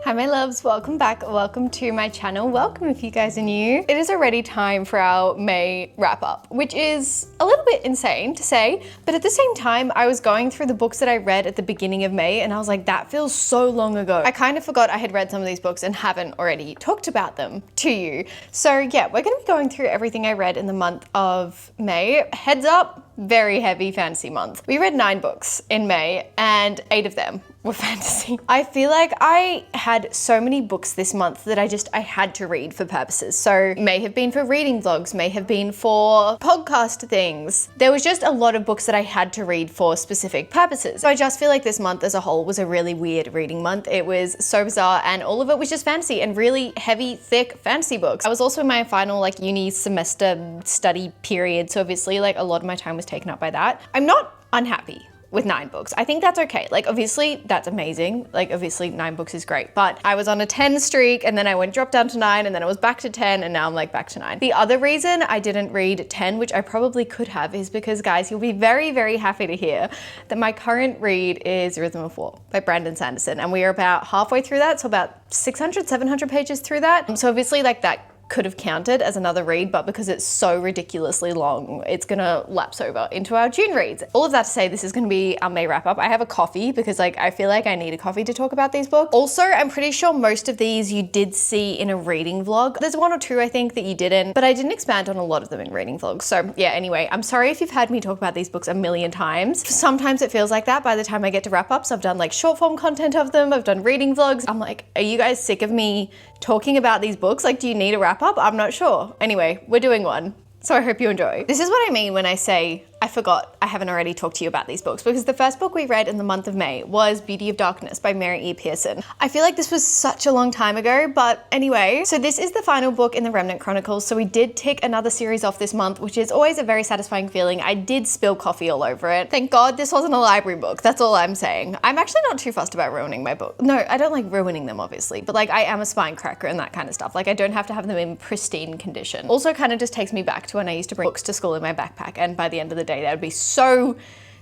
Hi my loves, welcome back, welcome to my channel, welcome if you guys are new. It is already time for our May wrap up, which is a little bit insane to say, but at the same time, I was going through the books that I read at the beginning of May and I was like, that feels so long ago. I kind of forgot I had read some of these books and haven't already talked about them to you. So yeah, we're gonna be going through everything I read in the month of May. Heads up, very heavy fantasy month. We read 9 books in May and 8 of them were fantasy. I feel like I had so many books this month that I had to read for purposes. So may have been for reading vlogs, may have been for podcast things. There was just a lot of books that I had to read for specific purposes. So I just feel like this month as a whole was a really weird reading month. It was so bizarre and all of it was just fantasy and really heavy, thick fantasy books. I was also in my final uni semester study period. So obviously like a lot of my time was taken up by that. I'm not unhappy with 9 books. I think that's okay. Like obviously that's amazing. Like obviously 9 books is great, but I was on a 10 streak and then I dropped down to 9 and then I was back to 10 and now I'm like back to 9. The other reason I didn't read 10, which I probably could have, is because guys, you'll be very, very happy to hear that my current read is Rhythm of War by Brandon Sanderson. And we are about halfway through that. So about 600, 700 pages through that. So obviously like that could have counted as another read, but because it's so ridiculously long, it's gonna lapse over into our June reads. All of that to say, this is gonna be our May wrap up. I have a coffee because like I feel like I need a coffee to talk about these books. Also, I'm pretty sure most of these you did see in a reading vlog. There's 1 or 2 I think that you didn't, but I didn't expand on a lot of them in reading vlogs. So yeah, anyway, I'm sorry if you've heard me talk about these books a million times. Sometimes it feels like that by the time I get to wrap ups. I've done like short form content of them, I've done reading vlogs. I'm like, are you guys sick of me talking about these books? Like, do you need a wrap up? I'm not sure. Anyway, we're doing one. So I hope you enjoy. This is what I mean when I say I forgot I haven't already talked to you about these books, because the first book we read in the month of May was Beauty of Darkness by Mary E. Pearson. I feel like this was such a long time ago, but anyway, so this is the final book in the Remnant Chronicles. So we did tick another series off this month, which is always a very satisfying feeling. I did spill coffee all over it. Thank God this wasn't a library book. That's all I'm saying. I'm actually not too fussed about ruining my book. No, I don't like ruining them obviously, but like I am a spine cracker and that kind of stuff. Like I don't have to have them in pristine condition. Also kind of just takes me back to when I used to bring books to school in my backpack, and by the end of the day they would be so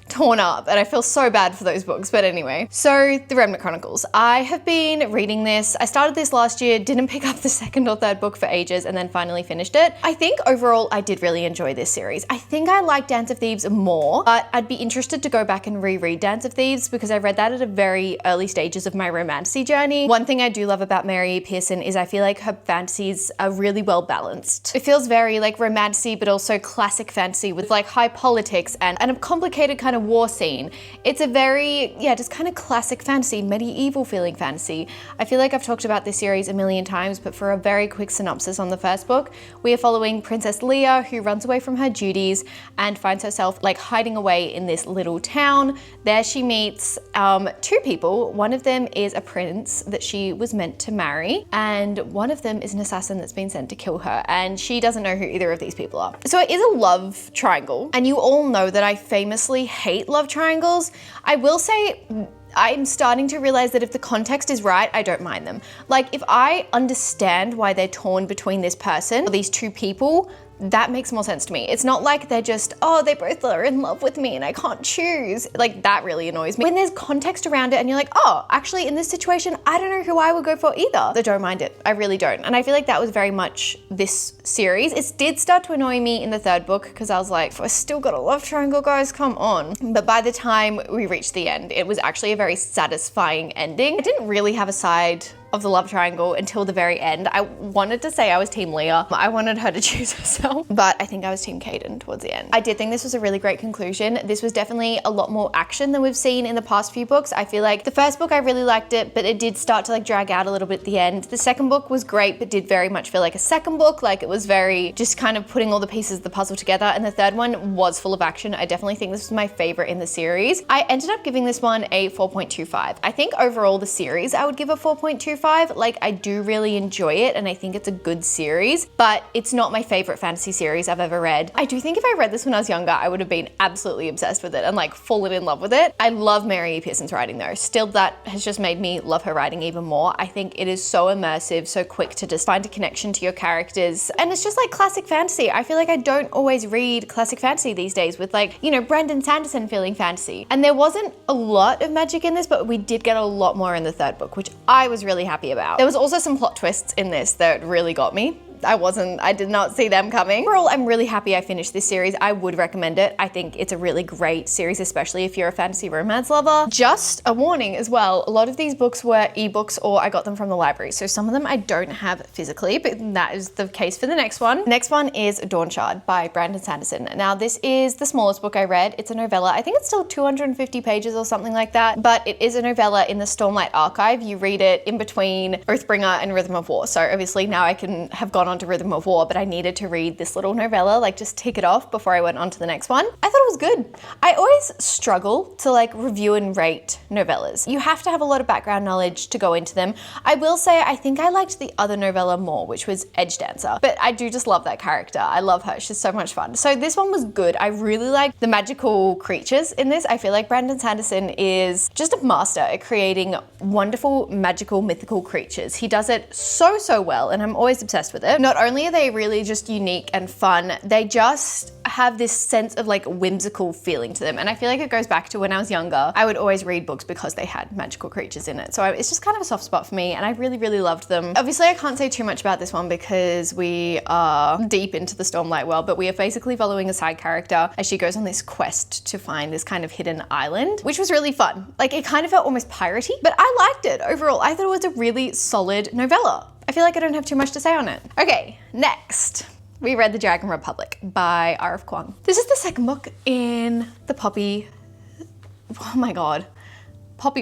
torn up and I feel so bad for those books. But anyway, so the Remnant Chronicles. I have been reading this. I started this last year, didn't pick up the 2nd or 3rd book for ages, and then finally finished it. I think overall I did really enjoy this series. I think I like Dance of Thieves more, but I'd be interested to go back and reread Dance of Thieves because I read that at a very early stages of my romantasy journey. One thing I do love about Mary E. Pearson is I feel like her fantasies are really well balanced. It feels very like romantasy, but also classic fantasy with like high politics and a complicated kind of war scene. It's a very, yeah, just kind of classic fantasy, medieval feeling fantasy. I feel like I've talked about this series a million times, but for a very quick synopsis on the first book, we are following Princess Leia, who runs away from her duties and finds herself like hiding away in this little town. There she meets 2 people. One of them is a prince that she was meant to marry, and one of them is an assassin that's been sent to kill her, and she doesn't know who either of these people are. So it is a love triangle, and you all know that I famously hate love triangles. I will say I'm starting to realize that if the context is right, I don't mind them. Like if I understand why they're torn between this person or these 2 people, that makes more sense to me. It's not like they're just, oh, they both are in love with me and I can't choose. Like that really annoys me. When there's context around it and you're like, oh, actually in this situation, I don't know who I would go for either. I don't mind it. I really don't. And I feel like that was very much this series. It did start to annoy me in the 3rd book because I was like, I still got a love triangle, guys, come on. But by the time we reached the end, it was actually a very satisfying ending. I didn't really have a side of the love triangle until the very end. I wanted to say I was team Leah. I wanted her to choose herself, but I think I was team Caden towards the end. I did think this was a really great conclusion. This was definitely a lot more action than we've seen in the past few books. I feel like the first book I really liked it, but it did start to like drag out a little bit at the end. The second book was great, but did very much feel like a second book. Like it was very just kind of putting all the pieces of the puzzle together. And the third one was full of action. I definitely think this was my favorite in the series. I ended up giving this one a 4.25. I think overall the series I would give a 4.25. Like I do really enjoy it and I think it's a good series, but it's not my favorite fantasy series I've ever read. I do think if I read this when I was younger, I would have been absolutely obsessed with it and like fallen in love with it. I love Mary E. Pearson's writing though. Still, that has just made me love her writing even more. I think it is so immersive, so quick to just find a connection to your characters. And it's just like classic fantasy. I feel like I don't always read classic fantasy these days with like, you know, Brandon Sanderson feeling fantasy. And there wasn't a lot of magic in this, but we did get a lot more in the third book, which I was really happy happy about. There was also some plot twists in this that really got me. I did not see them coming. Overall, I'm really happy I finished this series. I would recommend it. I think it's a really great series, especially if you're a fantasy romance lover. Just a warning as well, a lot of these books were ebooks or I got them from the library. So some of them I don't have physically, but that is the case for the next one. Next one is Dawn Shard by Brandon Sanderson. Now this is the smallest book I read. It's a novella. I think it's still 250 pages or something like that, but it is a novella in the Stormlight Archive. You read it in between Oathbringer and Rhythm of War. So obviously now I can have gone on to Rhythm of War, but I needed to read this little novella, like just tick it off before I went on to the next one. I thought it was good. I always struggle to like review and rate novellas. You have to have a lot of background knowledge to go into them. I will say I think I liked the other novella more, which was Edge Dancer, but I do just love that character. I love her. She's so much fun. So this one was good. I really like the magical creatures in this. I feel like Brandon Sanderson is just a master at creating wonderful, magical, mythical creatures. He does it so well, and I'm always obsessed with it. Not only are they really just unique and fun, they just have this sense of like whimsical feeling to them. And I feel like it goes back to when I was younger. I would always read books because they had magical creatures in it. So it's just kind of a soft spot for me, and I really loved them. Obviously, I can't say too much about this one because we are deep into the Stormlight world, but we are basically following a side character as she goes on this quest to find this kind of hidden island, which was really fun. Like it kind of felt almost piratey, but I liked it overall. I thought it was a really solid novella. I feel like I don't have too much to say on it. Okay, next. We read The Dragon Republic by R.F. Kuang. This is the second book in the Poppy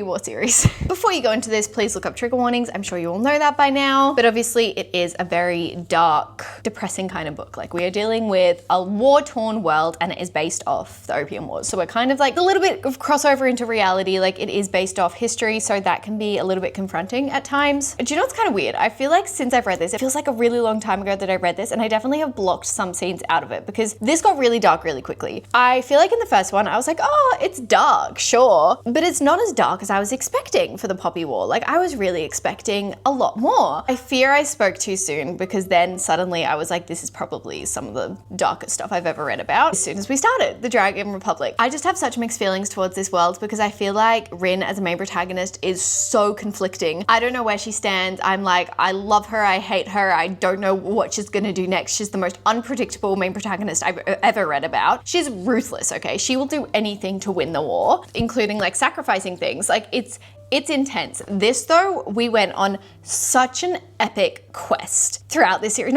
War series. Before you go into this, please look up trigger warnings. I'm sure you all know that by now, but obviously it is a very dark, depressing kind of book. Like we are dealing with a war-torn world and it is based off the Opium Wars. So we're kind of like a little bit of crossover into reality. Like it is based off history, so that can be a little bit confronting at times. Do you know what's kind of weird? I feel like since I've read this, it feels like a really long time ago that I read this, and I definitely have blocked some scenes out of it because this got really dark really quickly. I feel like in the first one, I was like, oh, it's dark, sure, but it's not as dark as I was expecting for the Poppy War. Like I was really expecting a lot more. I fear I spoke too soon because then suddenly I was like, this is probably some of the darkest stuff I've ever read about. As soon as we started The Dragon Republic, I just have such mixed feelings towards this world because I feel like Rin as a main protagonist is so conflicting. I don't know where she stands. I'm like, I love her, I hate her, I don't know what she's gonna do next. She's the most unpredictable main protagonist I've ever read about. She's ruthless, okay? She will do anything to win the war, including like sacrificing things. Like it's intense. This though, we went on such an epic quest throughout this series,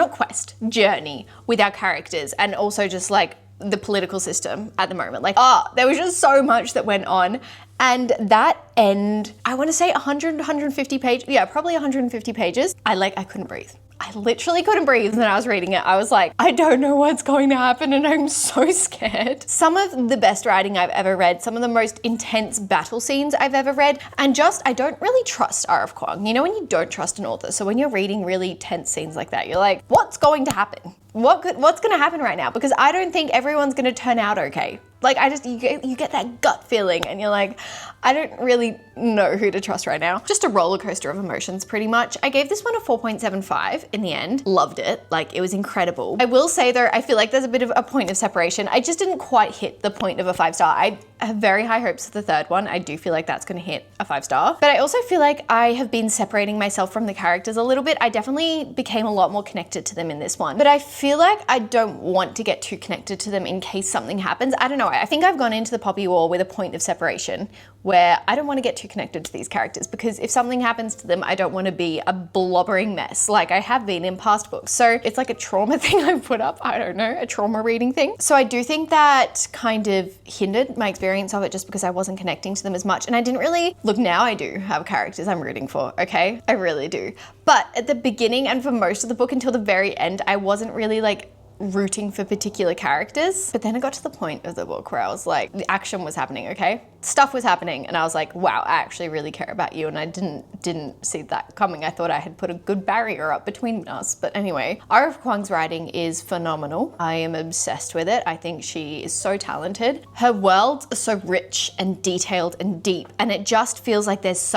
journey with our characters, and also just like the political system at the moment. Like, there was just so much that went on. And that end, I want to say 100, 150 pages. Yeah, probably 150 pages. I couldn't breathe. I literally couldn't breathe when I was reading it. I was like, I don't know what's going to happen and I'm so scared. Some of the best writing I've ever read, some of the most intense battle scenes I've ever read, and just, I don't really trust R.F. Kuang. You know when you don't trust an author, so when you're reading really tense scenes like that, you're like, what's going to happen? What's going to happen right now? Because I don't think everyone's going to turn out okay. Like you get that gut feeling and you're like, I don't really know who to trust right now. Just a roller coaster of emotions pretty much. I gave this one a 4.75 in the end. Loved it. Like it was incredible. I will say though, I feel like there's a bit of a point of separation. I just didn't quite hit the point of a 5-star. I have very high hopes for the third one. I do feel like that's going to hit a 5-star. But I also feel like I have been separating myself from the characters a little bit. I definitely became a lot more connected to them in this one. But I feel like I don't want to get too connected to them in case something happens. I don't know. I think I've gone into the Poppy War with a point of separation where I don't want to get too connected to these characters because if something happens to them, I don't want to be a blubbering mess like I have been in past books. So it's like a trauma thing I've put up. I don't know, a trauma reading thing. So I do think that kind of hindered my experience of it just because I wasn't connecting to them as much. And I didn't really, look, now I do have characters I'm rooting for, okay? I really do. But at the beginning and for most of the book until the very end, I wasn't really like rooting for particular characters. But then it got to the point of the book where I was like, the action was happening, okay? Stuff was happening and I was like, wow, I actually really care about you, and I didn't see that coming. I thought I had put a good barrier up between us. But anyway, R.F. Kuang's writing is phenomenal. I am obsessed with it. I think she is so talented. Her world is so rich and detailed and deep, and it just feels like there's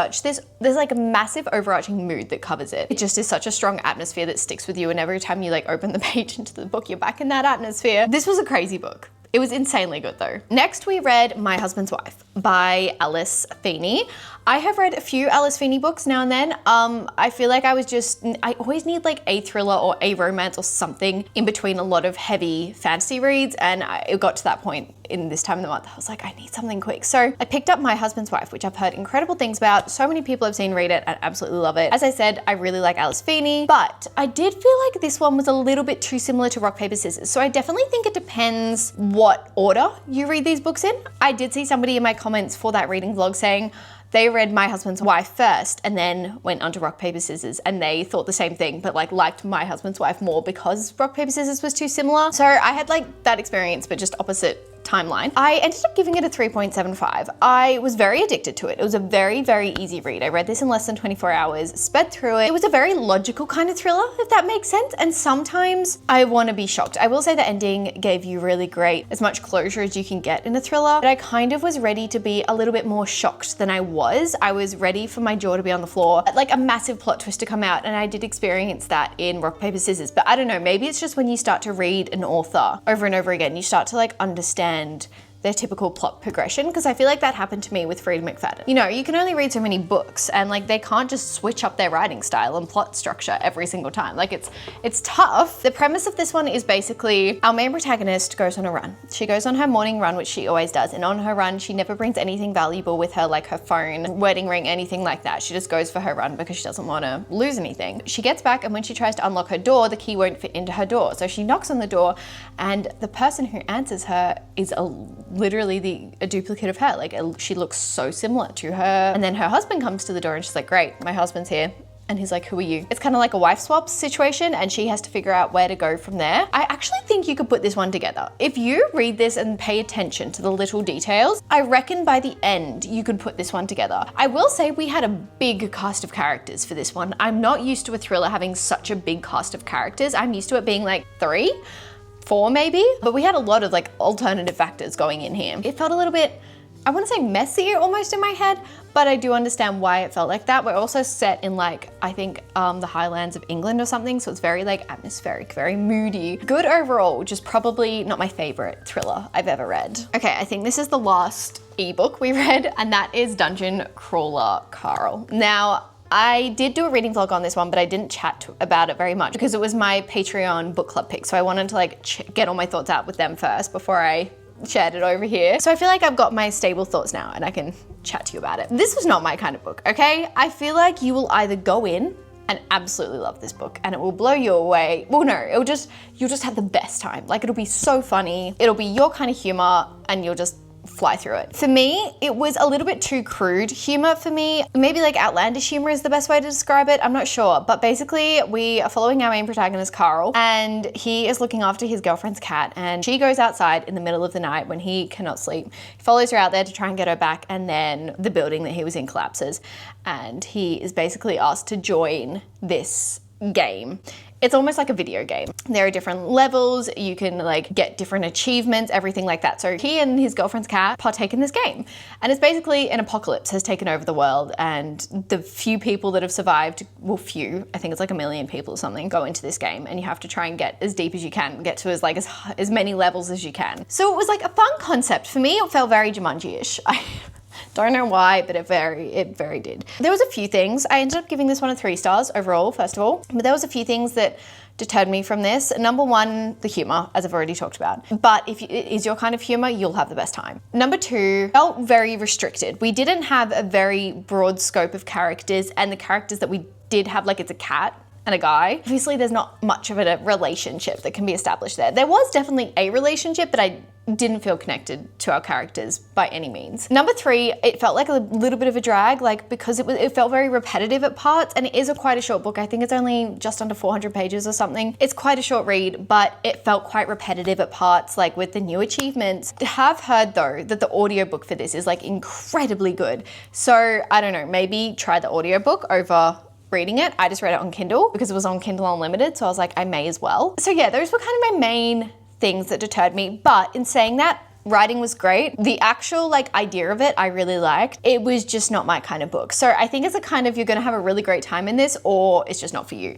like a massive overarching mood that covers it. It just is such a strong atmosphere that sticks with you, and every time you like open the page into the book, you're back in that atmosphere. This was a crazy book. It was insanely good though. Next we read My Husband's Wife by Alice Feeney. I have read a few Alice Feeney books now and then. I feel like I always need like a thriller or a romance or something in between a lot of heavy fantasy reads, and it got to that point in this time of the month. I was like, I need something quick. So I picked up My Husband's Wife, which I've heard incredible things about. So many people I've seen read it and absolutely love it. As I said, I really like Alice Feeney, but I did feel like this one was a little bit too similar to Rock, Paper, Scissors. So I definitely think it depends what order you read these books in. I did see somebody in my comments for that reading vlog saying they read My Husband's Wife first and then went on to Rock, Paper, Scissors, and they thought the same thing, but like liked My Husband's Wife more because Rock, Paper, Scissors was too similar. So I had like that experience, but just opposite timeline. I ended up giving it a 3.75. I was very addicted to it. It was a very, very easy read. I read this in less than 24 hours, sped through it. It was a very logical kind of thriller, if that makes sense. And sometimes I want to be shocked. I will say the ending gave you really great, as much closure as you can get in a thriller, but I kind of was ready to be a little bit more shocked than I was. I was ready for my jaw to be on the floor, like a massive plot twist to come out. And I did experience that in Rock, Paper, Scissors, but I don't know, maybe it's just when you start to read an author over and over again, you start to like understand their typical plot progression, because I feel like that happened to me with Frey McFadden. You know, you can only read so many books, and like they can't just switch up their writing style and plot structure every single time. Like it's tough. The premise of this one is basically our main protagonist goes on a run. She goes on her morning run, which she always does, and on her run she never brings anything valuable with her, like her phone, wedding ring, anything like that. She just goes for her run because she doesn't want to lose anything. She gets back, and when she tries to unlock her door, the key won't fit into her door. So she knocks on the door, and the person who answers her is literally a duplicate of her. Like she looks so similar to her. And then her husband comes to the door and she's like, great, my husband's here. And he's like, who are you? It's kind of like a wife swap situation, and she has to figure out where to go from there. I actually think you could put this one together. If you read this and pay attention to the little details, I reckon by the end you could put this one together. I will say we had a big cast of characters for this one. I'm not used to a thriller having such a big cast of characters. I'm used to it being like 3, 4 maybe, but we had a lot of like alternative factors going in here. It felt a little bit, I want to say messy almost in my head, but I do understand why it felt like that. We're also set in like, I think the Highlands of England or something, so it's very like atmospheric, very moody. Good overall, just probably not my favorite thriller I've ever read. Okay, I think this is the last ebook we read, and that is Dungeon Crawler Carl. Now, I did do a reading vlog on this one, but I didn't chat about it very much because it was my Patreon book club pick. So I wanted to like get all my thoughts out with them first before I shared it over here. So I feel like I've got my stable thoughts now and I can chat to you about it. This was not my kind of book, okay? I feel like you will either go in and absolutely love this book and it will blow you away. Well, no, you'll just have the best time. Like it'll be so funny. It'll be your kind of humor and you'll just fly through it. For me, it was a little bit too crude humor for me. Maybe like outlandish humor is the best way to describe it. I'm not sure. But basically we are following our main protagonist, Carl, and he is looking after his girlfriend's cat, and she goes outside in the middle of the night when he cannot sleep. He follows her out there to try and get her back, and then the building that he was in collapses, and he is basically asked to join this game. It's almost like a video game. There are different levels, you can like get different achievements, everything like that. So he and his girlfriend's cat partake in this game. And it's basically an apocalypse has taken over the world, and the few people that have survived, well few, I think it's like 1 million people or something, go into this game, and you have to try and get as deep as you can, get to as many levels as you can. So it was like a fun concept. For me, it felt very Jumanji-ish. Don't know why, but it very did. There was a few things. I ended up giving this one a 3 stars overall, first of all, but there was a few things that deterred me from this. Number 1, the humor, as I've already talked about. But if it is your kind of humor, you'll have the best time. Number 2, felt very restricted. We didn't have a very broad scope of characters, and the characters that we did have, like it's a cat and a guy. Obviously, there's not much of a relationship that can be established there. There was definitely a relationship, but I didn't feel connected to our characters by any means. Number 3, it felt like a little bit of a drag, like because it felt very repetitive at parts, and it is quite a short book. I think it's only just under 400 pages or something. It's quite a short read, but it felt quite repetitive at parts, like with the new achievements. I have heard though that the audiobook for this is like incredibly good. So I don't know, maybe try the audiobook over reading it. I just read it on Kindle because it was on Kindle Unlimited, so I was like, I may as well. So yeah, those were kind of my main things that deterred me. But in saying that, writing was great. The actual like idea of it, I really liked. It was just not my kind of book. So I think it's a kind of, you're gonna have a really great time in this, or it's just not for you.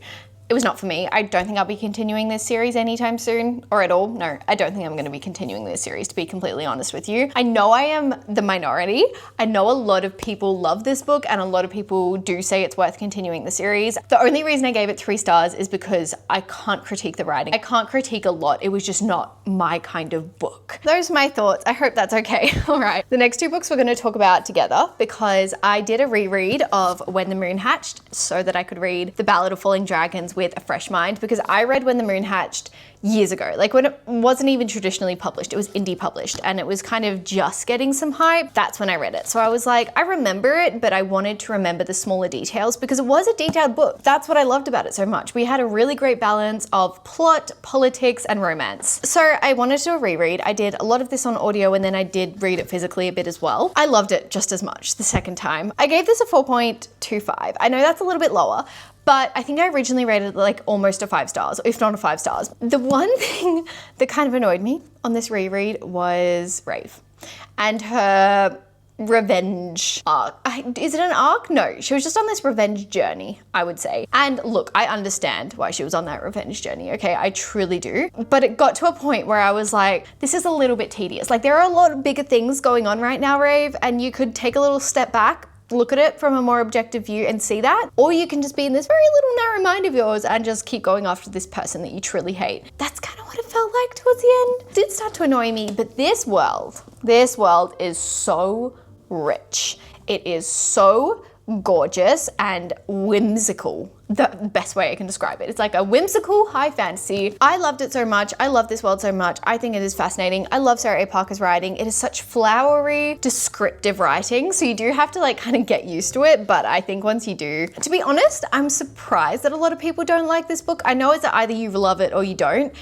It was not for me. I don't think I'll be continuing this series anytime soon or at all. No, I don't think I'm going to be continuing this series, to be completely honest with you. I know I am the minority. I know a lot of people love this book and a lot of people do say it's worth continuing the series. The only reason I gave it 3 stars is because I can't critique the writing. I can't critique a lot. It was just not my kind of book. Those are my thoughts. I hope that's okay. All right. The next 2 books we're going to talk about together because I did a reread of When the Moon Hatched so that I could read The Ballad of Falling Dragons with a fresh mind, because I read When the Moon Hatched years ago, like when it wasn't even traditionally published. It was indie published and it was kind of just getting some hype. That's when I read it. So I was like, I remember it, but I wanted to remember the smaller details because it was a detailed book. That's what I loved about it so much. We had a really great balance of plot, politics, and romance. So I wanted to do a reread. I did a lot of this on audio and then I did read it physically a bit as well. I loved it just as much the second time. I gave this a 4.25. I know that's a little bit lower, but I think I originally rated it like almost a 5 stars, if not a 5 stars. The one thing that kind of annoyed me on this reread was Rave and her revenge arc. Is it an arc? No, she was just on this revenge journey, I would say. And look, I understand why she was on that revenge journey, okay? I truly do. But it got to a point where I was like, this is a little bit tedious. Like there are a lot of bigger things going on right now, Rave, and you could take a little step back, look at it from a more objective view and see that, or you can just be in this very little narrow mind of yours and just keep going after this person that you truly hate. That's kind of what it felt like towards the end. It did start to annoy me, but this world is so rich. It is so gorgeous and whimsical. The best way I can describe it. It's like a whimsical high fantasy. I loved it so much. I love this world so much. I think it is fascinating. I love Sarah A. Parker's writing. It is such flowery, descriptive writing. So you do have to like kind of get used to it. But I think once you do, to be honest, I'm surprised that a lot of people don't like this book. I know it's either you love it or you don't.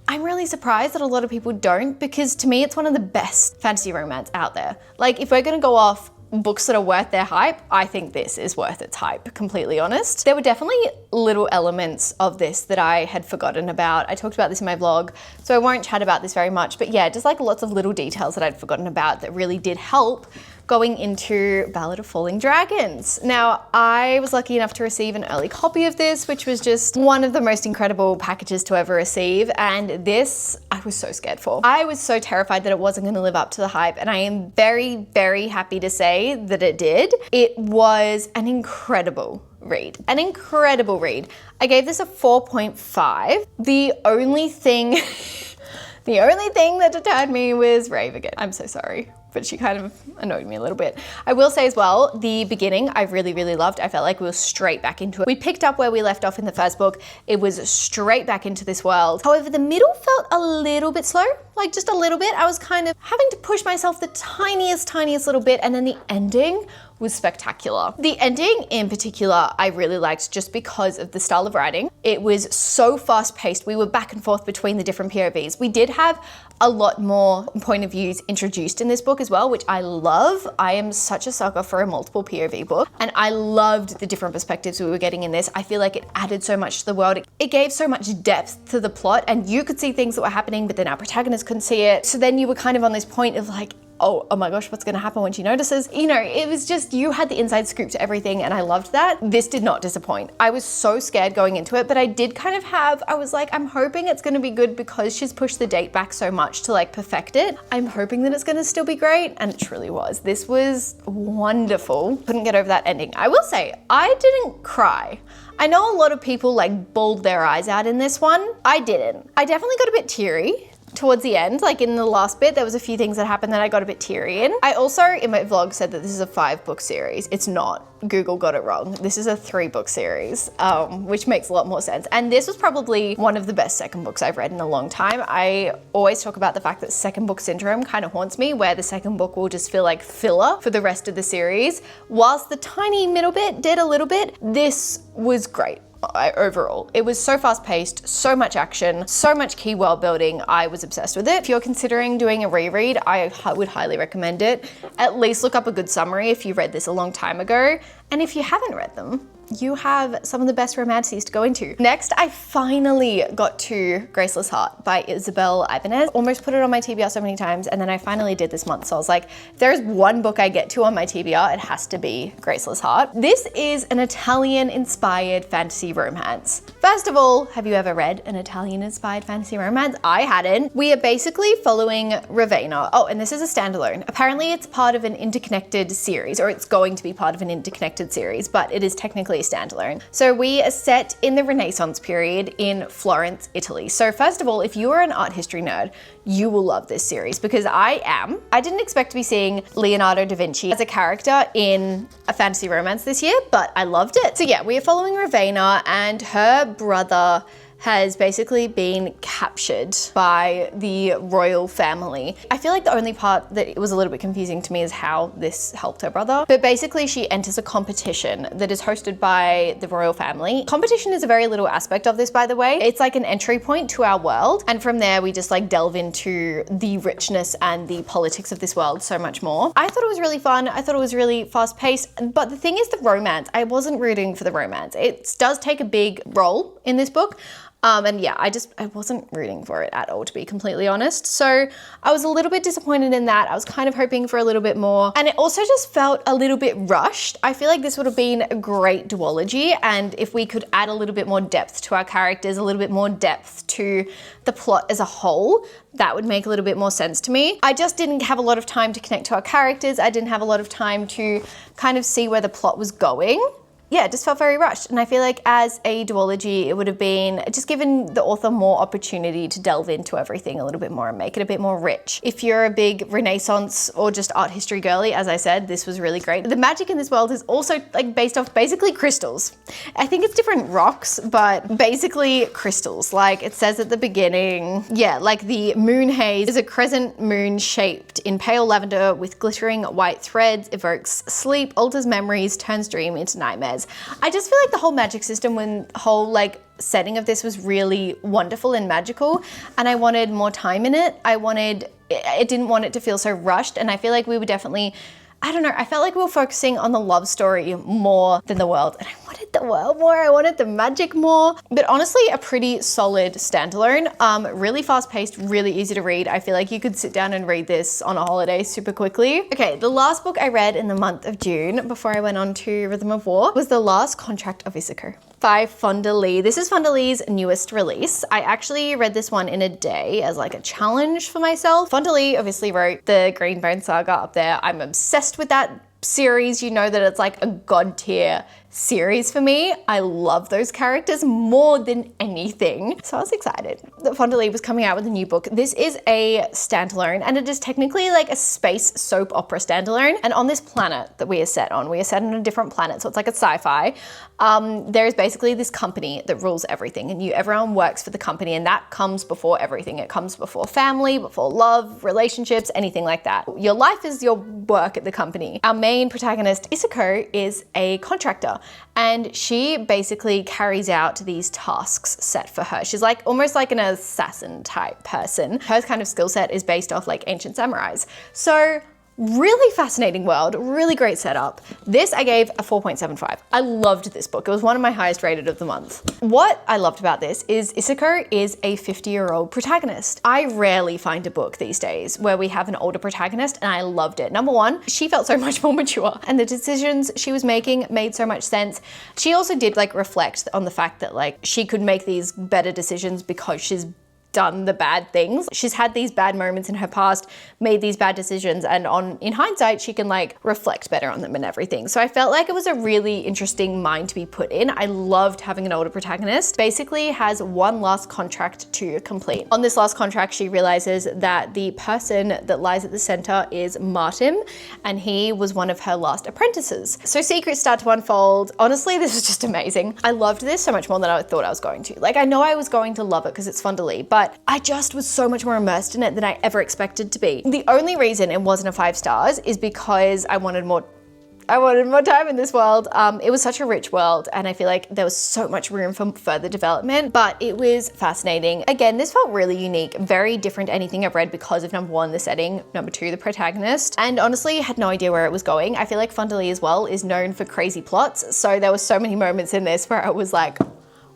I'm really surprised that a lot of people don't, because to me, it's one of the best fantasy romance out there. Like if we're gonna go off books that are worth their hype, I think this is worth its hype, completely honest. There were definitely little elements of this that I had forgotten about. I talked about this in my vlog, so I won't chat about this very much, but yeah, just like lots of little details that I'd forgotten about that really did help going into Ballad of Falling Dragons. Now, I was lucky enough to receive an early copy of this, which was just one of the most incredible packages to ever receive. And this, I was so scared for. I was so terrified that it wasn't going to live up to the hype. And I am very, very happy to say that it did. It was an incredible read. An incredible read. I gave this a 4.5. The only thing that deterred me was Rave again. I'm so sorry, but she kind of annoyed me a little bit. I will say as well, the beginning I really, really loved. I felt like we were straight back into it. We picked up where we left off in the first book. It was straight back into this world. However, the middle felt a little bit slow, like just a little bit. I was kind of having to push myself the tiniest little bit, and then the ending was spectacular. The ending in particular, I really liked just because of the style of writing. It was so fast paced. We were back and forth between the different POVs. We did have a lot more point of views introduced in this book as well, which I love. I am such a sucker for a multiple POV book, and I loved the different perspectives we were getting in this. I feel like it added so much to the world. It gave so much depth to the plot, and you could see things that were happening, but then our protagonist couldn't see it. So then you were kind of on this point of like, oh my gosh, what's gonna happen when she notices? You know, it was just, you had the inside scoop to everything, and I loved that. This did not disappoint. I was so scared going into it, but I did kind of I was like, I'm hoping it's gonna be good because she's pushed the date back so much to like perfect it. I'm hoping that it's gonna still be great, and it truly was. This was wonderful. Couldn't get over that ending. I will say, I didn't cry. I know a lot of people like bawled their eyes out in this one. I didn't. I definitely got a bit teary towards the end. Like in the last bit, there was a few things that happened that I got a bit teary in. I also, in my vlog, said that this is a 5-book series. It's not. Google got it wrong. This is a 3-book series, which makes a lot more sense. And this was probably one of the best second books I've read in a long time. I always talk about the fact that second book syndrome kind of haunts me, where the second book will just feel like filler for the rest of the series. Whilst the tiny middle bit did a little bit, this was great. Overall, it was so fast paced, so much action, so much key world building. I was obsessed with it. If you're considering doing a reread, I would highly recommend it. At least look up a good summary if you read this a long time ago. And if you haven't read them, you have some of the best romances to go into. Next, I finally got to Graceless Heart by Isabel Ibanez. Almost put it on my TBR so many times, and then I finally did this month. So I was like, if there's one book I get to on my TBR, it has to be Graceless Heart. This is an Italian-inspired fantasy romance. First of all, have you ever read an Italian-inspired fantasy romance? I hadn't. We are basically following Ravenna. Oh, and this is a standalone. Apparently it's part of an interconnected series, or it's going to be part of an interconnected series, but it is technically a standalone. So we are set in the Renaissance period in Florence, Italy. So first of all, if you are an art history nerd, you will love this series because I am. I didn't expect to be seeing Leonardo da Vinci as a character in a fantasy romance this year, but I loved it. So yeah, we are following Ravenna, and her brother has basically been captured by the royal family. I feel like the only part that was a little bit confusing to me is how this helped her brother. But basically she enters a competition that is hosted by the royal family. Competition is a very little aspect of this, by the way. It's like an entry point to our world. And from there, we just like delve into the richness and the politics of this world so much more. I thought it was really fun. I thought it was really fast paced. But the thing is the romance, I wasn't rooting for the romance. It does take a big role in this book. And yeah, I wasn't rooting for it at all, to be completely honest. So I was a little bit disappointed in that. I was kind of hoping for a little bit more. And it also just felt a little bit rushed. I feel like this would have been a great duology. And if we could add a little bit more depth to our characters, a little bit more depth to the plot as a whole, that would make a little bit more sense to me. I just didn't have a lot of time to connect to our characters. I didn't have a lot of time to kind of see where the plot was going. Yeah, it just felt very rushed. And I feel like as a duology, it would have been just given the author more opportunity to delve into everything a little bit more and make it a bit more rich. If you're a big Renaissance or just art history girly, as I said, this was really great. The magic in this world is also like based off basically crystals. I think it's different rocks, but basically crystals. Like it says at the beginning, yeah, like the moon haze is a crescent moon shaped in pale lavender with glittering white threads, evokes sleep, alters memories, turns dream into nightmares. I just feel like the whole magic system and whole like setting of this was really wonderful and magical, and I wanted more time in it. I didn't want it to feel so rushed, and I feel like we were definitely, I don't know, I felt like we were focusing on the love story more than the world, and I wanted the world more, I wanted the magic more. But honestly, a pretty solid standalone, really fast paced, really easy to read. I feel like you could sit down and read this on a holiday super quickly. Okay, the last book I read in the month of June before I went on to Rhythm of War was The Last Contract of Issachar by Fonda Lee. This is Fonda Lee's newest release. I actually read this one in a day as like a challenge for myself. Fonda Lee obviously wrote the Greenbone Saga up there. I'm obsessed with that series. You know that it's like a god tier series for me. I love those characters more than anything. So I was excited that Fonda Lee was coming out with a new book. This is a standalone, and it is technically like a space soap opera standalone. And on this planet that we are set on a different planet. So it's like a sci-fi. There is basically this company that rules everything, and everyone works for the company, and that comes before everything. It comes before family, before love, relationships, anything like that. Your life is your work at the company. Our main protagonist, Issachar, is a contractor, and she basically carries out these tasks set for her. She's like almost like an assassin type person. Her kind of skill set is based off like ancient samurais. So really fascinating world, really great setup. This I gave a 4.75. I loved this book. It was one of my highest rated of the month. What I loved about this is Issachar is a 50-year-old protagonist. I rarely find a book these days where we have an older protagonist, and I loved it. Number one, she felt so much more mature, and the decisions she was making made so much sense. She also did like reflect on the fact that like she could make these better decisions because she's done the bad things. She's had these bad moments in her past, made these bad decisions, and in hindsight, she can like reflect better on them and everything. So I felt like it was a really interesting mind to be put in. I loved having an older protagonist. Basically has one last contract to complete. On this last contract, she realizes that the person that lies at the center is Martin, and he was one of her last apprentices. So secrets start to unfold. Honestly, this is just amazing. I loved this so much more than I thought I was going to. Like, I know I was going to love it because it's Fonda Lee, but I just was so much more immersed in it than I ever expected to be. The only reason it wasn't a 5 stars is because I wanted more I wanted more time in this world. It was such a rich world, and I feel like there was so much room for further development, but it was fascinating. Again, this felt really unique, very different to anything I've read because of number one, the setting, number two, the protagonist, and honestly had no idea where it was going. I feel like Funderly as well is known for crazy plots, so there were so many moments in this where I was like,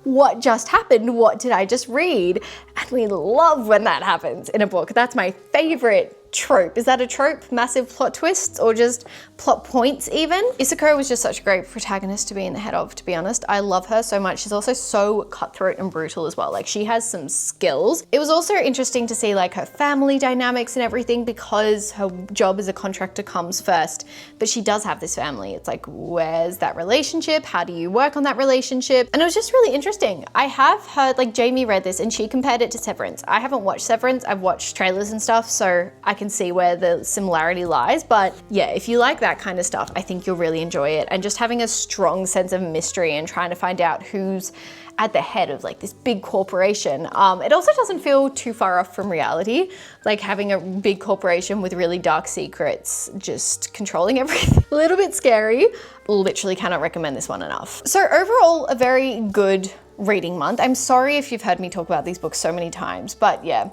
what just happened? What did I just read? And we love when that happens in a book. That's my favorite trope. Is that a trope? Massive plot twists or just plot points even? Isako was just such a great protagonist to be in the head of, to be honest. I love her so much. She's also so cutthroat and brutal as well. Like, she has some skills. It was also interesting to see like her family dynamics and everything because her job as a contractor comes first, but she does have this family. It's like, where's that relationship? How do you work on that relationship? And it was just really interesting. I have heard, like, Jamie read this and she compared it to Severance. I haven't watched Severance. I've watched trailers and stuff, so I can see where the similarity lies. But yeah, if you like that kind of stuff, I think you'll really enjoy it. And just having a strong sense of mystery and trying to find out who's at the head of like this big corporation. It also doesn't feel too far off from reality, like having a big corporation with really dark secrets just controlling everything. A little bit scary. Literally cannot recommend this one enough. So overall, a very good reading month. I'm sorry if you've heard me talk about these books so many times, but yeah.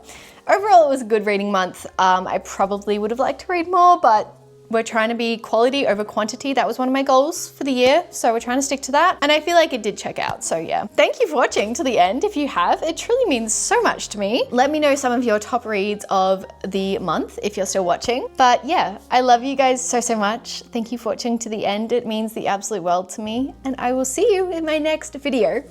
Overall, it was a good reading month. I probably would have liked to read more, but we're trying to be quality over quantity. That was one of my goals for the year, so we're trying to stick to that. And I feel like it did check out, so yeah. Thank you for watching to the end. If you have, it truly means so much to me. Let me know some of your top reads of the month if you're still watching. But yeah, I love you guys so, so much. Thank you for watching to the end. It means the absolute world to me, and I will see you in my next video.